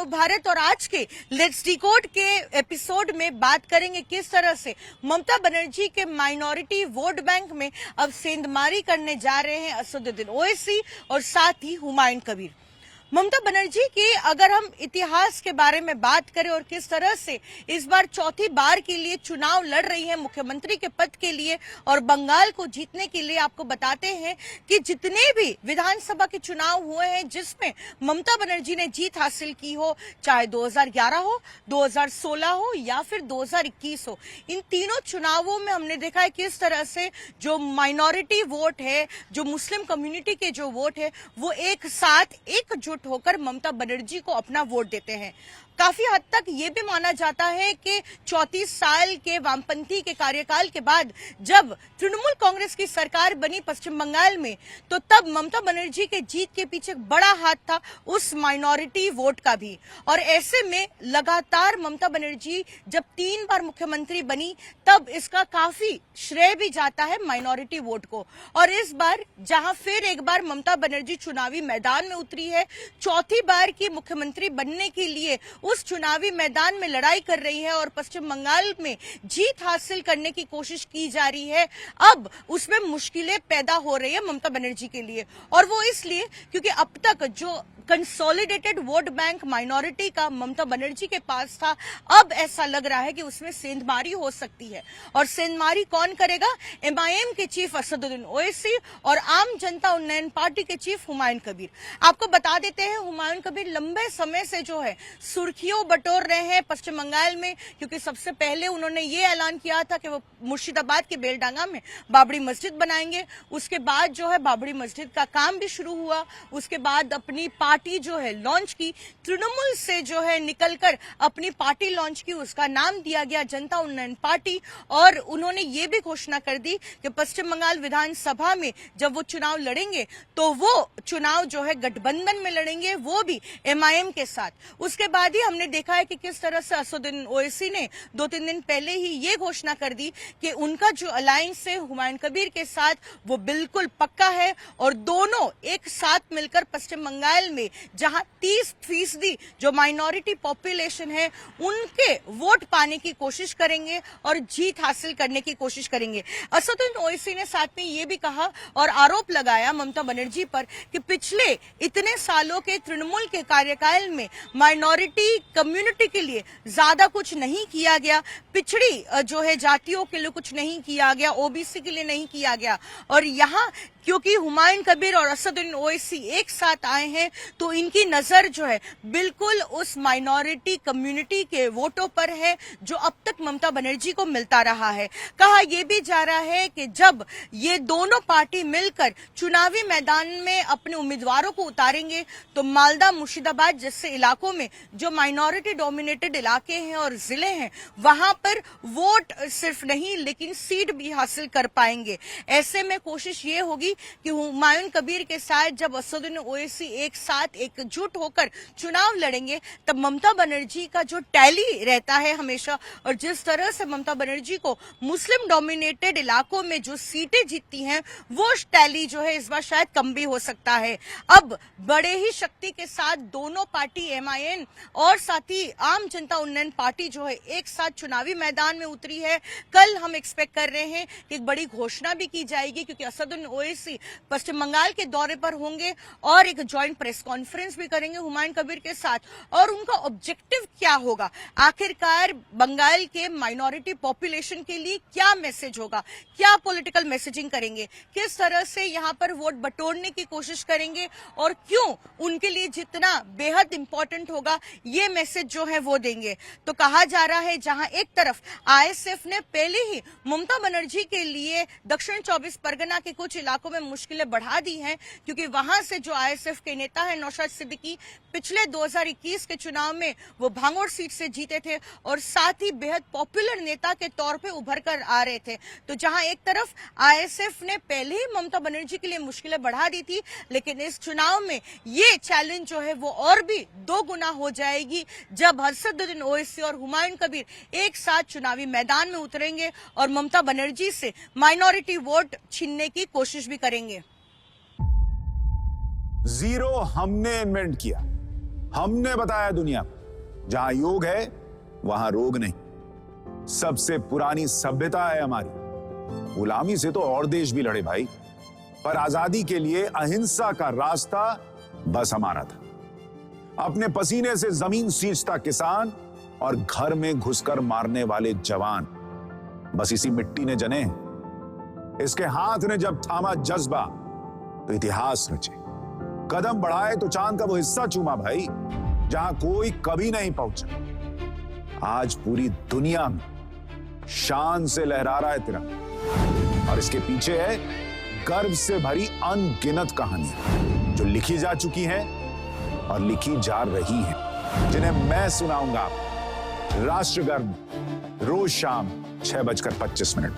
नव भारत और आज के लेट्स डिकोड के एपिसोड में बात करेंगे किस तरह से ममता बनर्जी के माइनॉरिटी वोट बैंक में अब सेंधमारी करने जा रहे हैं असदुद्दीन ओवैसी और साथ ही हुमायूं कबीर। ममता बनर्जी की अगर हम इतिहास के बारे में बात करें और किस तरह से इस बार चौथी बार के लिए चुनाव लड़ रही है मुख्यमंत्री के पद के लिए और बंगाल को जीतने के लिए, आपको बताते हैं कि जितने भी विधानसभा के चुनाव हुए हैं जिसमें ममता बनर्जी ने जीत हासिल की हो, चाहे 2011 हो, 2016 हो या फिर 2021 हो, इन तीनों चुनावों में हमने देखा है किस तरह से जो माइनॉरिटी वोट है, जो मुस्लिम कम्युनिटी के जो वोट है, वो एक साथ एकजुट होकर ममता बनर्जी को अपना वोट देते हैं। काफी हद तक ये भी माना जाता है कि 34 साल के वामपंथी के कार्यकाल के बाद जब तृणमूल कांग्रेस की सरकार बनी पश्चिम बंगाल में, तो तब ममता बनर्जी के जीत के पीछे बड़ा हाथ था उस माइनॉरिटी वोट का भी। और ऐसे में लगातार ममता बनर्जी जब 3 बार मुख्यमंत्री बनी तब इसका काफी श्रेय भी जाता है माइनॉरिटी वोट को। और इस बार जहां फिर एक बार ममता बनर्जी चुनावी मैदान में उतरी है, चौथी बार की मुख्यमंत्री बनने के लिए उस चुनावी मैदान में लड़ाई कर रही है और पश्चिम बंगाल में जीत हासिल करने की कोशिश की जा रही है, अब उसमें मुश्किलें पैदा हो रही है ममता बनर्जी के लिए। और वो इसलिए क्योंकि अब तक जो कंसोलिडेटेड वोट बैंक माइनॉरिटी का ममता बनर्जी के पास था, अब ऐसा लग रहा है कि उसमें सेंधमारी हो सकती है। और सेंधमारी कौन करेगा? एमआईएम के चीफ असदुद्दीन ओवैसी और आम जनता उन्नयन पार्टी के चीफ हुमायूं कबीर। आपको बता देते हैं, हुमायूं कबीर लंबे समय से जो है सुर्खियों बटोर रहे हैं पश्चिम बंगाल में, क्योंकि सबसे पहले उन्होंने ये ऐलान किया था कि वो मुर्शिदाबाद के बेलडांगा में बाबरी मस्जिद बनाएंगे। उसके बाद जो है बाबरी मस्जिद का काम भी शुरू हुआ। उसके बाद अपनी पार्टी जो है लॉन्च की, तृणमूल से जो है निकलकर अपनी पार्टी लॉन्च की, उसका नाम दिया गया जनता उन्नयन पार्टी। और उन्होंने ये भी घोषणा कर दी कि पश्चिम बंगाल विधानसभा में जब वो चुनाव लड़ेंगे तो वो चुनाव जो है गठबंधन में लड़ेंगे, वो भी एमआईएम के साथ। उसके बाद ही हमने देखा है कि किस तरह से असदुद्दीन ओवैसी ने 2-3 दिन पहले ही ये घोषणा कर दी कि उनका जो अलायंस है हुमायूं कबीर के साथ वो बिल्कुल पक्का है और दोनों एक साथ मिलकर पश्चिम बंगाल में जहां 30% जो माइनॉरिटी पॉपुलेशन है उनके वोट पाने की कोशिश करेंगे और जीत हासिल करने की कोशिश करेंगे। असदुद्दीन ओवैसी ने साथ में ये भी कहा और आरोप लगाया ममता बनर्जी पर कि पिछले इतने सालों के तृणमूल के कार्यकाल में माइनॉरिटी कम्युनिटी के लिए ज्यादा कुछ नहीं किया गया, पिछड़ी जो है जातियों के लिए कुछ नहीं किया गया, ओबीसी के लिए नहीं किया गया। और यहाँ क्योंकि हुमायूं कबीर और असदुद्दीन ओवैसी एक साथ आए हैं तो इनकी नजर जो है बिल्कुल उस माइनॉरिटी कम्युनिटी के वोटों पर है जो अब तक ममता बनर्जी को मिलता रहा है। कहा यह भी जा रहा है कि जब ये दोनों पार्टी मिलकर चुनावी मैदान में अपने उम्मीदवारों को उतारेंगे तो मालदा, मुर्शिदाबाद जैसे इलाकों में जो माइनॉरिटी डोमिनेटेड इलाके हैं और जिले हैं, वहां पर वोट सिर्फ नहीं लेकिन सीट भी हासिल कर पाएंगे। ऐसे में कोशिश ये होगी कि हुमायूं कबीर के साथ जब असदुद्दीन ओवैसी एक साथ एकजुट होकर चुनाव लड़ेंगे तब ममता बनर्जी का जो टैली रहता है हमेशा, और जिस तरह से ममता बनर्जी को मुस्लिम डोमिनेटेड इलाकों में जो सीटें जीतती हैं, वो टैली जो है इस बार शायद कम भी हो सकता है। अब बड़े ही शक्ति के साथ दोनों पार्टी एमआईएम और साथ ही आम जनता उन्नयन पार्टी जो है एक साथ चुनावी मैदान में उतरी है। कल हम एक्सपेक्ट कर रहे हैं कि एक बड़ी घोषणा भी की जाएगी, क्योंकि असदुद्दीन ओवैसी पश्चिम बंगाल के दौरे पर होंगे और एक जॉइंट प्रेस कॉन्फ्रेंस भी करेंगे हुमायूं कबीर के साथ। और उनका ऑब्जेक्टिव क्या होगा, आखिरकार बंगाल के माइनॉरिटी पॉपुलेशन के लिए क्या मैसेज होगा, क्या पॉलिटिकल मैसेजिंग करेंगे, किस तरह से यहां पर वोट बटोरने की कोशिश करेंगे और क्यों उनके लिए जितना बेहद इंपॉर्टेंट होगा ये मैसेज जो है वो देंगे। तो कहा जा रहा है जहां एक तरफ आईएसएफ ने पहले ही ममता बनर्जी के लिए दक्षिण 24 परगना के कुछ इलाकों में मुश्किलें बढ़ा दी हैं, क्योंकि वहां से जो आईएसएफ के नेता है नौशाद सिद्दीकी, पिछले 2021 के चुनाव में वो भांगोड़ सीट से जीते थे और साथ ही बेहद पॉपुलर नेता के तौर पे उभर कर आ रहे थे। तो जहां एक तरफ आईएसएफ ने पहले ही ममता बनर्जी के लिए मुश्किलें बढ़ा दी थी, लेकिन इस चुनाव में ये चैलेंज जो है वो और भी 2 गुना हो जाएगी जब असदुद्दीन ओवैसी और हुमायूं कबीर एक साथ चुनावी मैदान में उतरेंगे और ममता बनर्जी से माइनॉरिटी वोट छीनने की कोशिश भी करेंगे। जीरो हमने इन्वेंट किया, हमने बताया दुनिया को, जहां योग है वहां रोग नहीं। सबसे पुरानी सभ्यता है हमारी। गुलामी से तो और देश भी लड़े भाई, पर आजादी के लिए अहिंसा का रास्ता बस हमारा था। अपने पसीने से जमीन सींचता किसान और घर में घुसकर मारने वाले जवान, बस इसी मिट्टी ने जने हैं। इसके हाथ ने जब थामा जज्बा तो इतिहास रचे। कदम बढ़ाए तो चांद का वो हिस्सा चूमा भाई, जहां कोई कभी नहीं पहुंचा। आज पूरी दुनिया में शान से लहरा रहा है तिरंगा, और इसके पीछे है गर्व से भरी अनगिनत कहानियां जो लिखी जा चुकी हैं और लिखी जा रही हैं, जिन्हें मैं सुनाऊंगा राष्ट्रगर्व रोज शाम 6:25 पर।